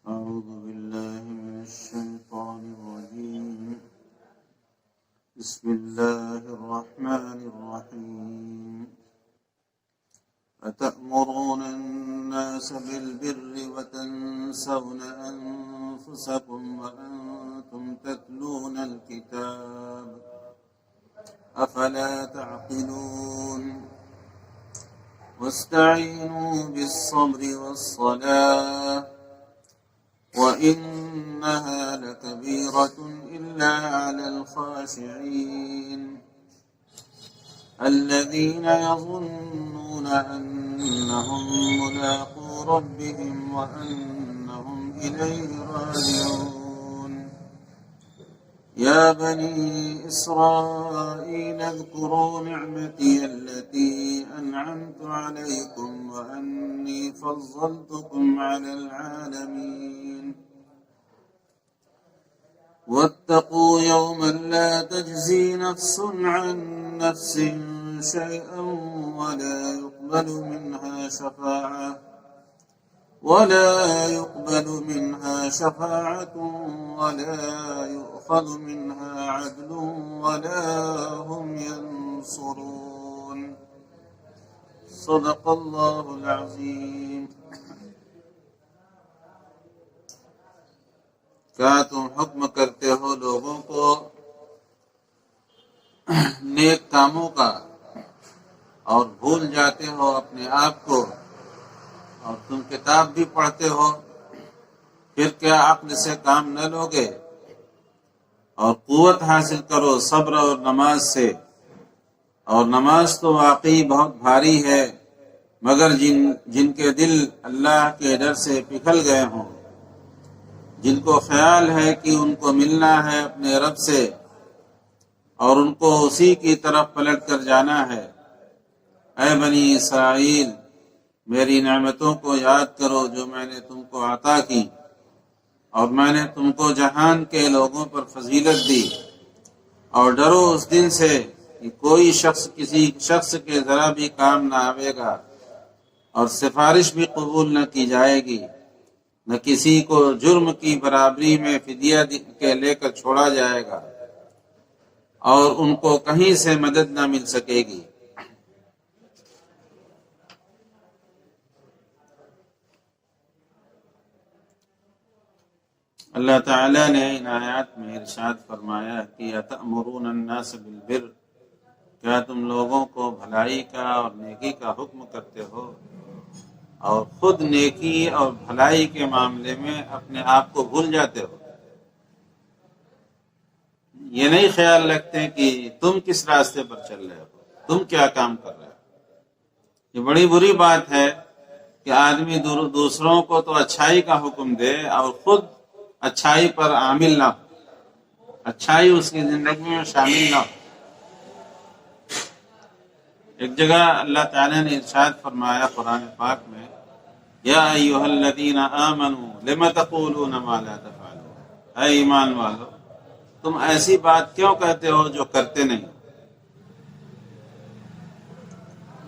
أعوذ بالله من الشيطان الرجيم. بسم الله الرحمن الرحيم. أتأمرون الناس بالبر وتنسون أنفسكم وأنتم تتلون الكتاب أفلا تعقلون. واستعينوا بالصبر والصلاة وإنها لكبيرة إلا على الخاشعين الذين يظنون أنهم ملاقو ربهم وأنهم إليه راجعون. يا بني إسرائيل اذكروا نعمتي التي أنعمت عليكم وأني فضلتكم على العالمين. واتقوا يوما لا تجزي نفس عن نفس شيئا ولا يقبل منها شفاعة ولا يؤخذ منها عدل ولا هم ينصرون. صدق الله العظيم. کیا تم حکم کرتے ہو لوگوں کو نیک کاموں کا اور بھول جاتے ہو اپنے آپ کو، اور تم کتاب بھی پڑھتے ہو، پھر کیا عقل سے کام نہ لوگے؟ اور قوت حاصل کرو صبر اور نماز سے، اور نماز تو واقعی بہت بھاری ہے، مگر جن کے دل اللہ کے ڈر سے پگھل گئے ہوں، جن کو خیال ہے کہ ان کو ملنا ہے اپنے رب سے اور ان کو اسی کی طرف پلٹ کر جانا ہے. اے بنی اسرائیل، میری نعمتوں کو یاد کرو جو میں نے تم کو عطا کی، اور میں نے تم کو جہان کے لوگوں پر فضیلت دی. اور ڈرو اس دن سے کہ کوئی شخص کسی شخص کے ذرا بھی کام نہ آئے گا، اور سفارش بھی قبول نہ کی جائے گی، نہ کسی کو جرم کی برابری میں فدیہ کے لے کر چھوڑا جائے گا، اور ان کو کہیں سے مدد نہ مل سکے گی. اللہ تعالیٰ نے ان آیات میں ارشاد فرمایا کہ اتأمرون الناس بالبر، کیا تم لوگوں کو بھلائی کا اور نیکی کا حکم کرتے ہو اور خود نیکی اور بھلائی کے معاملے میں اپنے آپ کو بھول جاتے ہو؟ یہ نہیں خیال رکھتے کہ تم کس راستے پر چل رہے ہو، تم کیا کام کر رہے ہو. یہ بڑی بری بات ہے کہ آدمی دوسروں کو تو اچھائی کا حکم دے اور خود اچھائی پر عامل نہ ہو، اچھائی اس کی زندگی میں شامل نہ ہو. ایک جگہ اللہ تعالیٰ نے ارشاد فرمایا قرآن پاک میں، یا ایھا الذین آمنوا لم تقولون ما لا تفعلون، اے ایمان والو، تم ایسی بات کیوں کہتے ہو جو کرتے نہیں،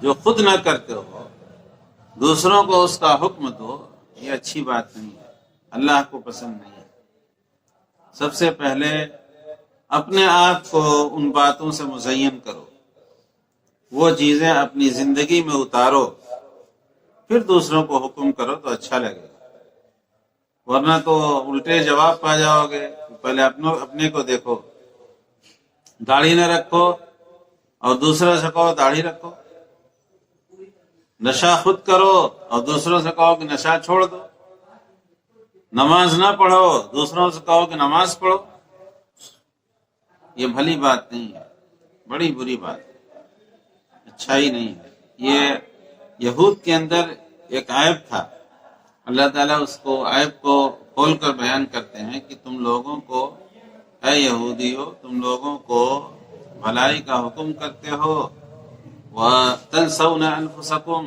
جو خود نہ کرتے ہو، دوسروں کو اس کا حکم دو. یہ اچھی بات نہیں ہے، اللہ کو پسند نہیں ہے. سب سے پہلے اپنے آپ کو ان باتوں سے مزین کرو، وہ چیزیں اپنی زندگی میں اتارو، پھر دوسروں کو حکم کرو تو اچھا لگے گا. ورنہ تو الٹے جواب پا جاؤ گے. پہلے اپنے کو دیکھو، داڑھی نہ رکھو اور دوسروں سے کہو داڑھی رکھو. نشہ خود کرو اور دوسروں سے کہو کہ نشہ چھوڑ دو. نماز نہ پڑھو، دوسروں سے کہو کہ نماز پڑھو. یہ بھلی بات نہیں ہے، بڑی بری بات ہے، اچھائی نہیں ہے. یہ یہود کے اندر ایک عیب تھا. اللہ تعالیٰ اس کو عیب کو کھول کر بیان کرتے ہیں کہ تم لوگوں کو، اے یہودیو، تم لوگوں کو بھلائی کا حکم کرتے ہو، وَتَنْسَوْنَ أَنفُسَكُمْ،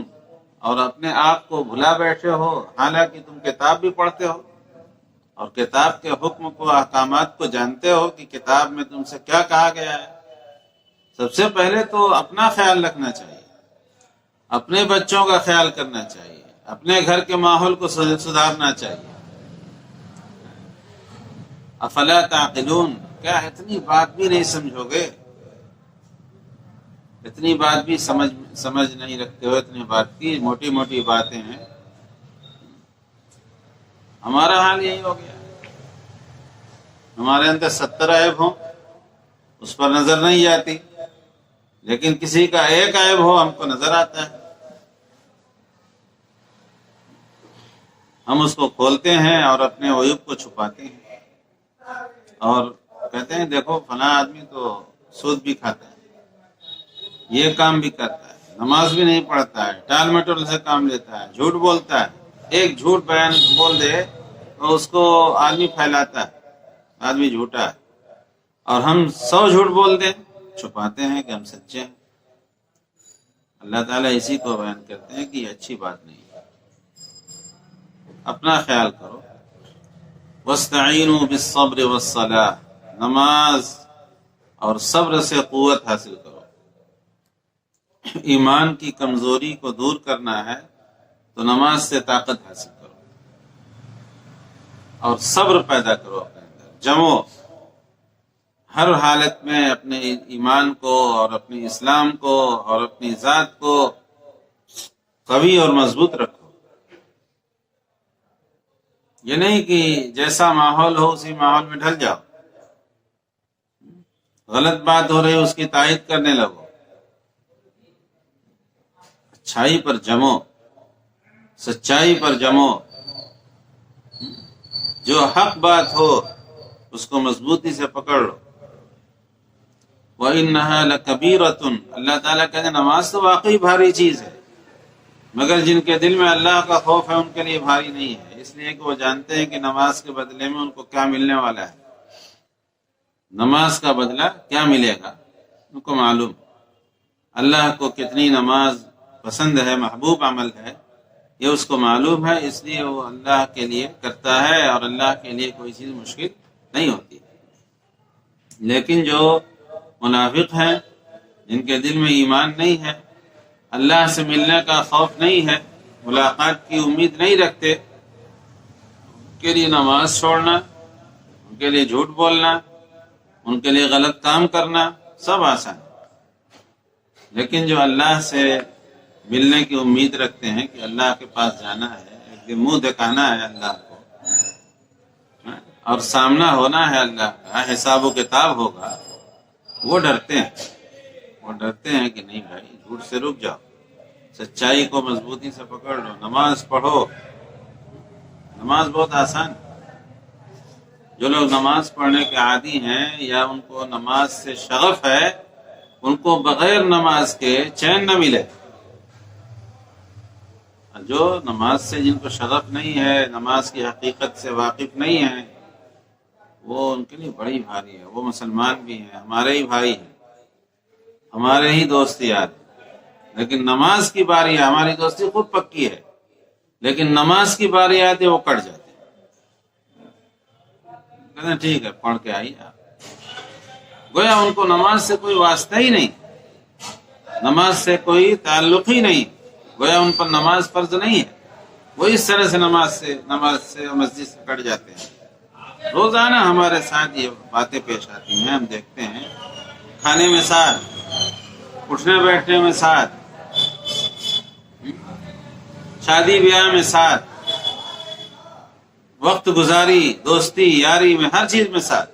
اور اپنے آپ کو بھلا بیٹھے ہو، حالانکہ تم کتاب بھی پڑھتے ہو اور کتاب کے حکم کو، احکامات کو جانتے ہو کہ کتاب میں تم سے کیا کہا گیا ہے. سب سے پہلے تو اپنا خیال رکھنا چاہیے، اپنے بچوں کا خیال کرنا چاہیے، اپنے گھر کے ماحول کو سدھارنا چاہیے. افلا تعقلون، کیا اتنی بات بھی نہیں سمجھو گے؟ اتنی بات بھی سمجھ نہیں رکھتے ہو؟ اتنی بات کی موٹی موٹی باتیں ہیں. ہمارا حال یہی ہو گیا. ہمارے اندر 70 عیب ہوں، اس پر نظر نہیں جاتی، لیکن کسی کا ایک عیب ہو ہم کو نظر آتا ہے. ہم اس کو کھولتے ہیں اور اپنے عیوب کو چھپاتے ہیں، اور کہتے ہیں دیکھو فلاں آدمی تو سود بھی کھاتا ہے، یہ کام بھی کرتا ہے، نماز بھی نہیں پڑھتا ہے، ٹال مٹول سے کام لیتا ہے، جھوٹ بولتا ہے. ایک جھوٹ بیان بول دے تو اس کو آدمی پھیلاتا ہے آدمی جھوٹا ہے، اور ہم 100 جھوٹ بول دیں چھپاتے ہیں کہ ہم سچے ہیں. اللہ تعالیٰ اسی کو بیان کرتے ہیں کہ یہ اچھی بات نہیں ہے. اپنا خیال کرو. وَاسْتَعِينُوا بِالصَّبْرِ وَالصَّلَاةِ، نماز اور صبر سے قوت حاصل کرو. ایمان کی کمزوری کو دور کرنا ہے تو نماز سے طاقت حاصل کرو اور صبر پیدا کرو اپنے اندر. جمو ہر حالت میں اپنے ایمان کو اور اپنے اسلام کو اور اپنی ذات کو قوی اور مضبوط رکھو. یہ نہیں کہ جیسا ماحول ہو اسی ماحول میں ڈھل جاؤ، غلط بات ہو رہی اس کی تائید کرنے لگو. اچھائی پر جمو، سچائی پر جمو. جو حق بات ہو اس کو مضبوطی سے پکڑ لو. وَإِنَّهَا لَكَبِيرَةٌ، اللہ تعالیٰ کہتے ہیں نماز تو واقعی بھاری چیز ہے، مگر جن کے دل میں اللہ کا خوف ہے ان کے لیے بھاری نہیں ہے، اس لیے کہ وہ جانتے ہیں کہ نماز کے بدلے میں ان کو کیا ملنے والا ہے. نماز کا بدلہ کیا ملے گا ان کو معلوم. اللہ کو کتنی نماز پسند ہے، محبوب عمل ہے، یہ اس کو معلوم ہے، اس لیے وہ اللہ کے لیے کرتا ہے، اور اللہ کے لیے کوئی چیز مشکل نہیں ہوتی. لیکن جو منافق ہیں، جن کے دل میں ایمان نہیں ہے، اللہ سے ملنے کا خوف نہیں ہے، ملاقات کی امید نہیں رکھتے، ان کے لیے نماز چھوڑنا، ان کے لیے جھوٹ بولنا، ان کے لیے غلط کام کرنا سب آسان ہے. لیکن جو اللہ سے ملنے کی امید رکھتے ہیں کہ اللہ کے پاس جانا ہے، ایک دن منہ دکھانا ہے اللہ کو، اور سامنا ہونا ہے اللہ کا، حساب و کتاب ہوگا، وہ ڈرتے ہیں. وہ ڈرتے ہیں کہ نہیں بھائی جھوٹ سے رک جاؤ، سچائی کو مضبوطی سے پکڑ لو، نماز پڑھو. نماز بہت آسان ہے. جو لوگ نماز پڑھنے کے عادی ہیں یا ان کو نماز سے شغف ہے، ان کو بغیر نماز کے چین نہ ملے. جو نماز سے جن کو شغف نہیں ہے، نماز کی حقیقت سے واقف نہیں ہے، وہ ان کے لیے بڑی بھاری ہے. وہ مسلمان بھی ہیں، ہمارے ہی بھائی ہیں، ہمارے ہی دوست یار ہیں، لیکن نماز کی باری ہے. ہماری دوستی خود پکی ہے، لیکن نماز کی باری آتی ہے وہ کٹ جاتے ہیں. کہتے ہیں ٹھیک ہے پڑھ کے آئیے آپ. گویا ان کو نماز سے کوئی واسطہ ہی نہیں، نماز سے کوئی تعلق ہی نہیں، گویا ان پر نماز فرض نہیں ہے. وہ اس طرح سے نماز سے مسجد سے کٹ جاتے ہیں. روزانہ ہمارے ساتھ یہ باتیں پیش آتی ہیں، ہم دیکھتے ہیں. کھانے میں ساتھ، اٹھنے بیٹھنے میں ساتھ، شادی بیاہ میں ساتھ، وقت گزاری، دوستی یاری میں، ہر چیز میں ساتھ،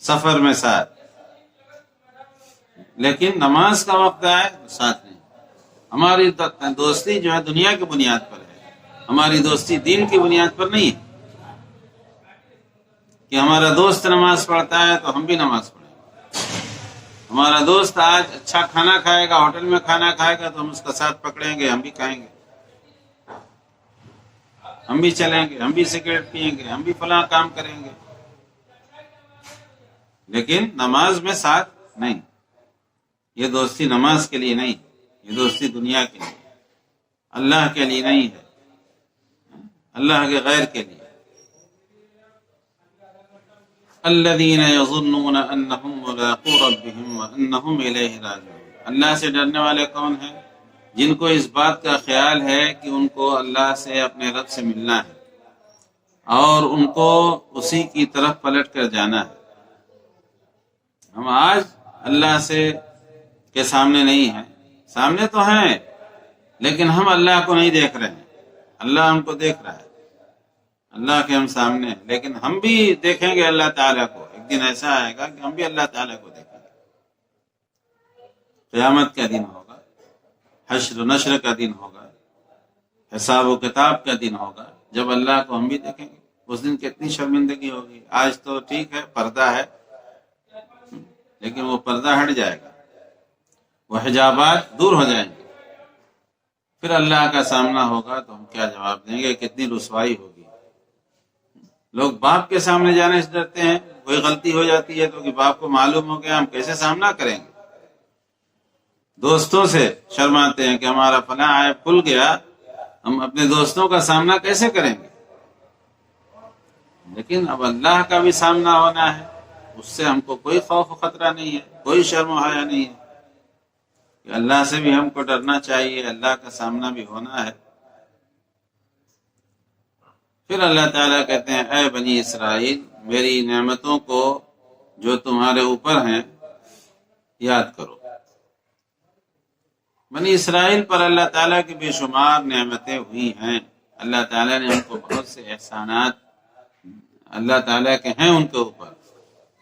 سفر میں ساتھ. لیکن نماز کا وقت آئے تو ساتھ نہیں. ہماری دوستی جو ہے دنیا کی بنیاد پر ہے، ہماری دوستی دین کی بنیاد پر نہیں ہے کہ ہمارا دوست نماز پڑھتا ہے تو ہم بھی نماز پڑھیں. ہمارا دوست آج اچھا کھانا کھائے گا، ہوٹل میں کھانا کھائے گا تو ہم اس کا ساتھ پکڑیں گے، ہم بھی کھائیں گے، ہم بھی چلیں گے، ہم بھی سگریٹ پئیں گے، ہم بھی فلاں کام کریں گے. لیکن نماز میں ساتھ نہیں. یہ دوستی نماز کے لیے نہیں، یہ دوستی دنیا کے لیے، اللہ کے لیے نہیں ہے، اللہ کے غیر کے لیے. الذین یظنون انہم ملاقو ربہم وانہم الیہ راجعون. اللہ سے ڈرنے والے کون ہیں؟ جن کو اس بات کا خیال ہے کہ ان کو اللہ سے، اپنے رب سے ملنا ہے، اور ان کو اسی کی طرف پلٹ کر جانا ہے۔ ہم آج اللہ سے کے سامنے نہیں ہیں، سامنے تو ہیں لیکن ہم اللہ کو نہیں دیکھ رہے ہیں، اللہ ہم کو دیکھ رہا ہے، اللہ کے ہم سامنے ہیں، لیکن ہم بھی دیکھیں گے اللہ تعالیٰ کو۔ ایک دن ایسا آئے گا کہ ہم بھی اللہ تعالیٰ کو دیکھیں گے۔ قیامت کا دن ہوگا، حشر و نشر کا دن ہوگا، حساب و کتاب کا دن ہوگا، جب اللہ کو ہم بھی دیکھیں گے۔ اس دن کتنی شرمندگی ہوگی۔ آج تو ٹھیک ہے پردہ ہے، لیکن وہ پردہ ہٹ جائے گا، وہ حجابات دور ہو جائیں گے، پھر اللہ کا سامنا ہوگا تو ہم کیا جواب دیں گے؟ کتنی رسوائی ہوگی۔ لوگ باپ کے سامنے جانے سے ڈرتے ہیں، کوئی غلطی ہو جاتی ہے تو کہ باپ کو معلوم ہو گیا، ہم کیسے سامنا کریں گے؟ دوستوں سے شرماتے ہیں کہ ہمارا فلاں عیب کھل گیا، ہم اپنے دوستوں کا سامنا کیسے کریں گے؟ لیکن اب اللہ کا بھی سامنا ہونا ہے، اس سے ہم کو کوئی خوف و خطرہ نہیں ہے، کوئی شرم و حیا نہیں ہے، کہ اللہ سے بھی ہم کو ڈرنا چاہیے، اللہ کا سامنا بھی ہونا ہے۔ پھر اللہ تعالیٰ کہتے ہیں اے بنی اسرائیل، میری نعمتوں کو جو تمہارے اوپر ہیں یاد کرو۔ بنی اسرائیل پر اللہ تعالیٰ کی بے شمار نعمتیں ہوئی ہیں، اللہ تعالیٰ نے ان کو بہت سے احسانات اللہ تعالیٰ کے ہیں ان کے اوپر،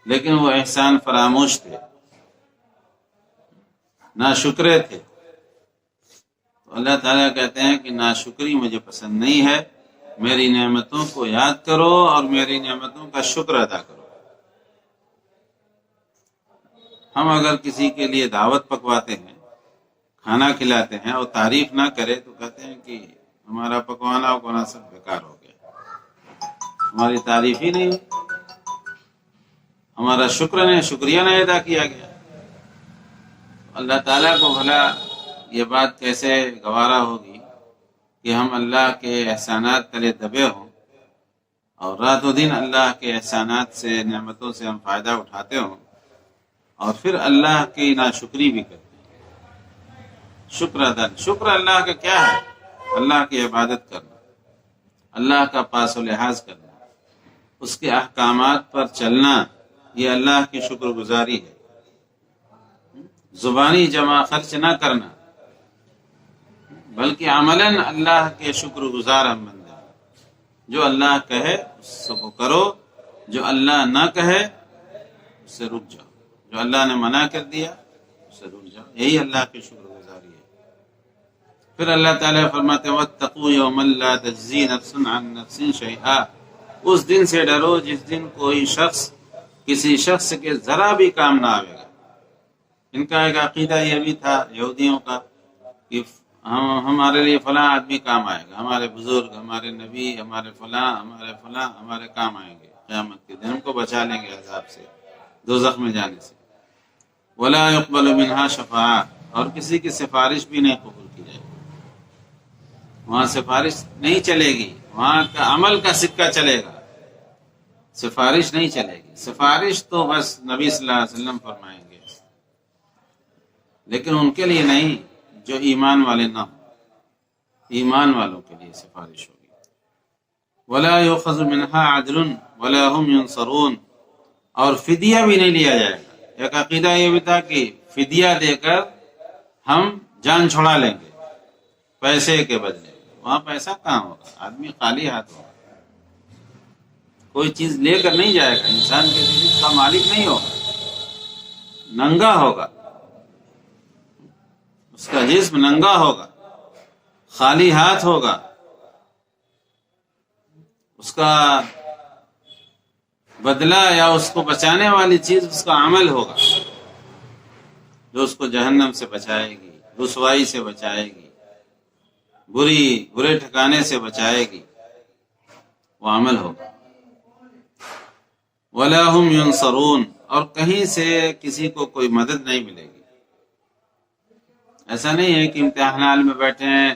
لیکن وہ احسان فراموش تھے، ناشکرے تھے۔ تو اللہ تعالیٰ کہتے ہیں کہ ناشکری مجھے پسند نہیں ہے، میری نعمتوں کو یاد کرو اور میری نعمتوں کا شکر ادا کرو۔ ہم اگر کسی کے لیے دعوت پکواتے ہیں، کھانا کھلاتے ہیں اور تعریف نہ کرے تو کہتے ہیں کہ ہمارا پکوانا وکوانا سب بیکار ہو گیا، ہماری تعریف ہی نہیں، ہمارا شکریہ نہیں ادا کیا گیا۔ اللہ تعالیٰ کو بھلا یہ بات کیسے گوارا ہوگی کہ ہم اللہ کے احسانات تلے دبے ہوں اور رات و دن اللہ کے احسانات سے، نعمتوں سے ہم فائدہ اٹھاتے ہوں اور پھر اللہ کی ناشکری بھی کرتے ہیں۔ شکر اللہ کا کیا ہے؟ اللہ کی عبادت کرنا، اللہ کا پاس و لحاظ کرنا، اس کے احکامات پر چلنا، یہ اللہ کی شکر گزاری ہے۔ زبانی جمع خرچ نہ کرنا، بلکہ عملاً اللہ کے شکر گزار ہم بن جائیں۔ جو اللہ کہے اس کو کرو، جو اللہ نہ کہے اس سے رک جاؤ، جو اللہ نے منع کر دیا اس سے رک جاؤ، یہی اللہ کی شکر گزاری ہے۔ پھر اللہ تعالیٰ فرماتے ہیں وَاتَّقُوا يَوْمًا لَا تَجْزِي نَفْسٌ عَن نَفْسٍ شَيْئًا، اس دن سے ڈرو جس دن کوئی شخص کسی شخص کے ذرا بھی کام نہ آئے گا۔ ان کا ایک عقیدہ یہ بھی تھا یہودیوں کا کہ ہمارے لیے فلاں آدمی کام آئے گا، ہمارے بزرگ، ہمارے نبی، ہمارے فلاں ہمارے کام آئیں گے، قیامت کے دن ہم کو بچا لیں گے عذاب سے، دوزخ میں جانے سے۔ وَلَا يُقْبَلُ مِنْهَا شَفَاعَةٌ، اور کسی کی سفارش بھی نہیں قبول کی جائے گی، وہاں سفارش نہیں چلے گی، وہاں کا عمل کا سکہ چلے گا، سفارش نہیں چلے گی۔ سفارش تو بس نبی صلی اللہ علیہ وسلم فرمائیں گے، لیکن ان کے لیے نہیں جو ایمان والے نہ ہوں، ایمان والوں کے لیے سفارش ہوگی۔ وَلَا يُؤْخَذُ مِنْهَا عَدْلٌ وَلَا هُمْ يُنصَرُونَ، اور فدیہ بھی نہیں لیا جائے گا۔ ایک عقیدہ یہ بھی تھا کہ فدیہ دے کر ہم جان چھڑا لیں گے پیسے کے بدلے، وہاں پیسہ کہاں ہوگا، آدمی خالی ہاتھ ہوگا، کوئی چیز لے کر نہیں جائے گا، انسان کسی چیز کا مالک نہیں ہوگا، ننگا ہوگا، اس کا جسم ننگا ہوگا، خالی ہاتھ ہوگا، اس کا بدلہ یا اس کو بچانے والی چیز اس کا عمل ہوگا جو اس کو جہنم سے بچائے گی، رسوائی سے بچائے گی، برے ٹھکانے سے بچائے گی، وہ عمل ہوگا۔ وَلَا هُمْ يُنصَرُونَ، اور کہیں سے کسی کو کوئی مدد نہیں ملے گی۔ ایسا نہیں ہے کہ امتحان میں بیٹھے ہیں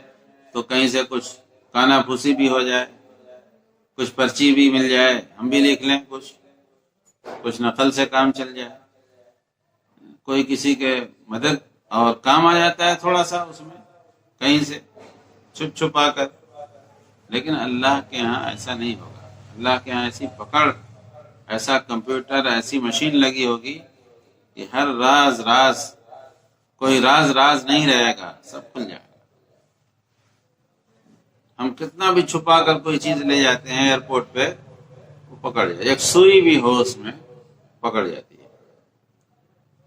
تو کہیں سے کچھ کانا پھوسی بھی ہو جائے، کچھ پرچی بھی مل جائے، ہم بھی لکھ لیں، کچھ نقل سے کام چل جائے، کوئی کسی کے مدد اور کام آ جاتا ہے تھوڑا سا اس میں کہیں سے چھپا کر، لیکن اللہ کے ہاں ایسا نہیں ہوگا۔ اللہ کے یہاں ایسی پکڑ، ایسا کمپیوٹر، ایسی مشین لگی ہوگی کہ ہر راز کوئی راز نہیں رہے گا، سب کھل جائے گا۔ ہم کتنا بھی چھپا کر کوئی چیز لے جاتے ہیں ایئرپورٹ پہ، وہ پکڑ جائے، ایک سوئی بھی ہو اس میں پکڑ جاتی ہے۔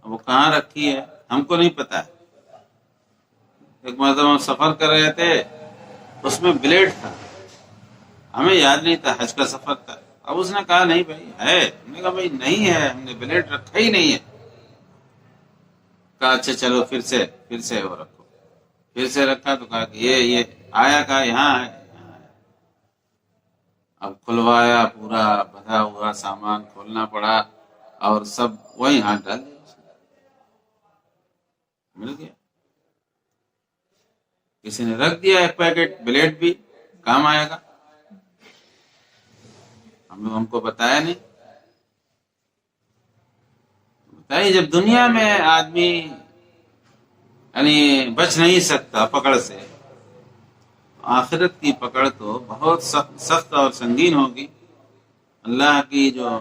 اب وہ کہاں رکھی ہے ہم کو نہیں پتا ہے۔ ایک مرتبہ ہم سفر کر رہے تھے، اس میں بلیڈ تھا، ہمیں یاد نہیں تھا، حج کا سفر تھا۔ اب اس نے کہا نہیں بھائی ہے، ہم نے کہا بھائی نہیں ہے، ہم نے بلیڈ رکھا ہی نہیں ہے۔ کہا اچھا چلو پھر سے وہ رکھو، پھر سے رکھا تو کہا کہ یہ آیا، کہا یہاں ہے۔ اب کھلوایا، پورا بھرا ہوا سامان کھولنا پڑا اور سب وہی ہاتھ ڈال دیا، اس نے مل گیا۔ کسی نے رکھ دیا ایک پیکٹ بلیڈ بھی، کام آئے گا، ہم کو بتایا نہیں۔ بتائیے جب دنیا میں آدمی یعنی بچ نہیں سکتا پکڑ سے، آخرت کی پکڑ تو بہت سخت اور سنگین ہوگی۔ اللہ کی جو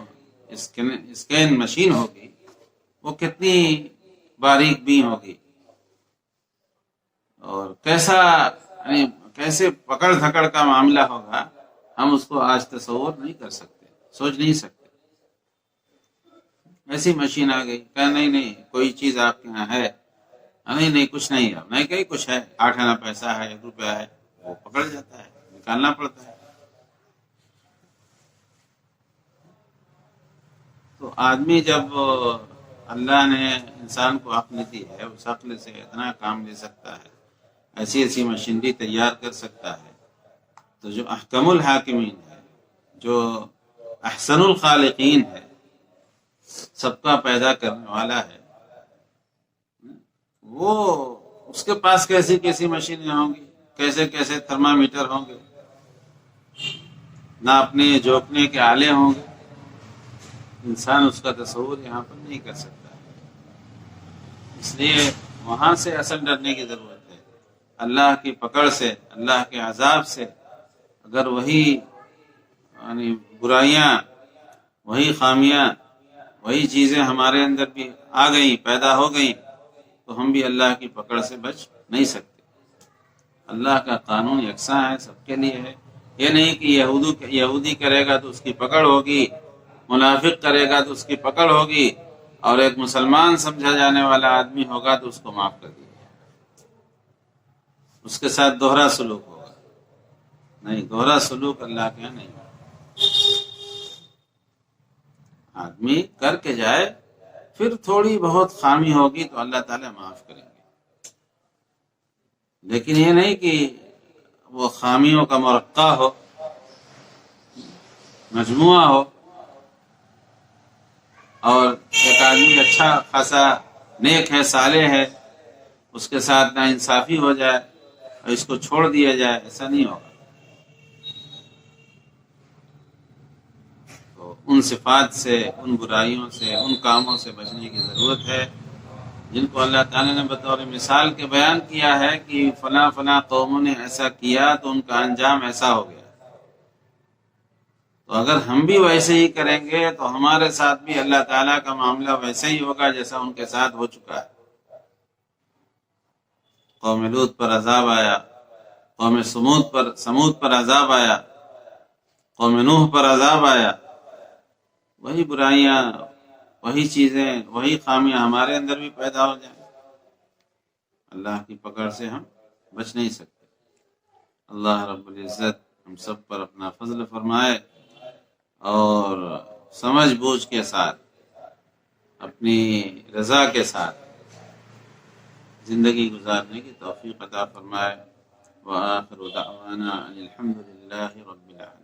اسکین مشین ہوگی وہ کتنی باریک بھی ہوگی، اور کیسے پکڑ دھکڑ کا معاملہ ہوگا، ہم اس کو آج تصور نہیں کر سکتے، سوچ نہیں سکتے۔ ایسی مشین آ گئی، کہا نہیں کوئی چیز آپ کے یہاں ہے، نہیں کچھ نہیں ہے، نہیں کہیں کچھ ہے، 8 آنا پیسہ ہے، 1 روپیہ ہے، وہ پکڑ جاتا ہے، نکالنا پڑتا ہے۔ تو آدمی جب اللہ نے انسان کو عقل دی ہے، اس عقل سے اتنا کام لے سکتا ہے، ایسی مشینری تیار کر سکتا ہے، تو جو احکم الحاکمین ہے، جو احسن الخالقین ہے، سب کا پیدا کرنے والا ہے، وہ اس کے پاس کیسی مشینیں ہوں گی، کیسے تھرمامیٹر ہوں گے، ناپنے جوکنے کے آلے ہوں گے، انسان اس کا تصور یہاں پر نہیں کر سکتا۔ اس لیے وہاں سے اصل ڈرنے کی ضرورت ہے، اللہ کی پکڑ سے، اللہ کے عذاب سے۔ اگر وہی یعنی برائیاں، وہی خامیاں، وہی چیزیں ہمارے اندر بھی آ گئیں، پیدا ہو گئیں، تو ہم بھی اللہ کی پکڑ سے بچ نہیں سکتے۔ اللہ کا قانون یکساں ہے، سب کے لیے ہے۔ یہ نہیں کہ یہودی کرے گا تو اس کی پکڑ ہوگی، منافق کرے گا تو اس کی پکڑ ہوگی، اور ایک مسلمان سمجھا جانے والا آدمی ہوگا تو اس کو معاف کر دیا جائے، اس کے ساتھ دوہرا سلوک ہوگا۔ نہیں، دوہرا سلوک اللہ کے یہاں نہیں ہوگا۔ آدمی کر کے جائے، پھر تھوڑی بہت خامی ہوگی تو اللہ تعالیٰ معاف کریں گے، لیکن یہ نہیں کہ وہ خامیوں کا مرقع ہو، مجموعہ ہو، اور ایک آدمی اچھا خاصا نیک ہے، صالح ہے، اس کے ساتھ نا انصافی ہو جائے اور اس کو چھوڑ دیا جائے، ایسا نہیں ہوگا۔ تو ان صفات سے، ان برائیوں سے، ان کاموں سے بچنے کی ضرورت ہے جن کو اللہ تعالیٰ نے بطور مثال کے بیان کیا ہے کہ فلاں قوموں نے ایسا کیا تو ان کا انجام ایسا ہو گیا۔ تو اگر ہم بھی ویسے ہی کریں گے تو ہمارے ساتھ بھی اللہ تعالیٰ کا معاملہ ویسے ہی ہوگا جیسا ان کے ساتھ ہو چکا ہے۔ قوم لوط پر عذاب آیا، قوم سمود پر عذاب آیا، قوم نوح پر عذاب آیا، وہی برائیاں، وہی چیزیں، وہی خامیاں ہمارے اندر بھی پیدا ہو جائیں، اللہ کی پکڑ سے ہم بچ نہیں سکتے۔ اللہ رب العزت ہم سب پر اپنا فضل فرمائے اور سمجھ بوجھ کے ساتھ، اپنی رضا کے ساتھ زندگی گزارنے کی توفیق عطا فرمائے۔ وآخر دعوانا ان الحمد للہ رب العالمین۔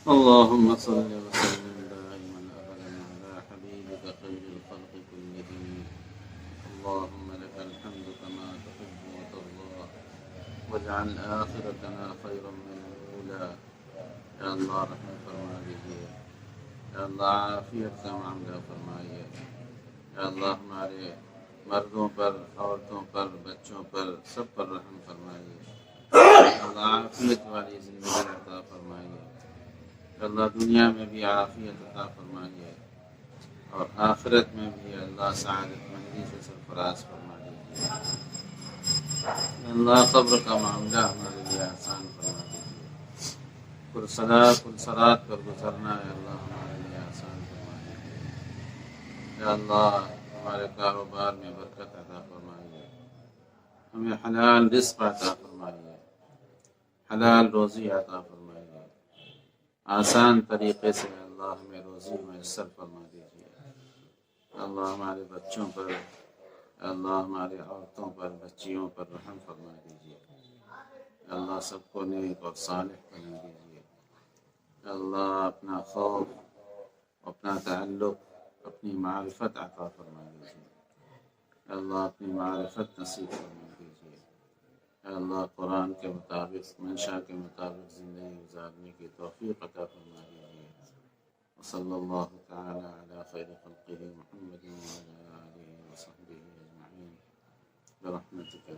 اللهم صل وسلم دائما ابدا على حبيبك خير الخلق كلهم۔ اللهم لك الحمد كما تحب وترضى، واجعل آخرتنا خيرا من الأولى۔ یا اللہ رحم فرما دیجیے، یا اللہ عافیت کا معاملہ فرمائیے، یا اللہ ہمارے مردوں پر، عورتوں پر، بچوں پر، سب پر رحم فرمائیے۔ اللہ عافیت والی زندگی عطا فرمائیے، اللہ دنیا میں بھی عافیت عطا فرمائیے اور آخرت میں بھی اللہ سعادت مندی سے سرفراز فرما دیجیے۔ اللہ قبر کا معاملہ ہمارے لیے آسان فرما دیجیے، پرسرات پر گزرنا ہے اللہ ہمارے لیے آسان فرما دیجیے۔ یا اللہ ہمارے کاروبار میں برکت عطا فرمائیے، ہمیں حلال رزق عطا فرمائیے، حلال روزی عطا فرمائیے، آسان طریقے سے اللہ ہمیں روزی میسر فرما دیجیے۔ اللہ ہمارے بچوں پر، اللہ ہمارے عورتوں پر، بچیوں پر رحم فرما دیجیے۔ اللہ سب کو نیک اور صالح بنا دیجیے۔ اللہ اپنا خوف، اپنا تعلق، اپنی معرفت عطا فرما دیجیے۔ اللہ اپنی معرفت نصیب فرما دیجیے۔ اللہ قرآن کے مطابق، منشا کے مطابق زندگی گزارنے کی توفیق عطا فرما دیجیے۔ وصلی اللہ تعالی علی خیر خلقہ محمد وعلی آلہ وصحبہ اجمعین برحمتک یا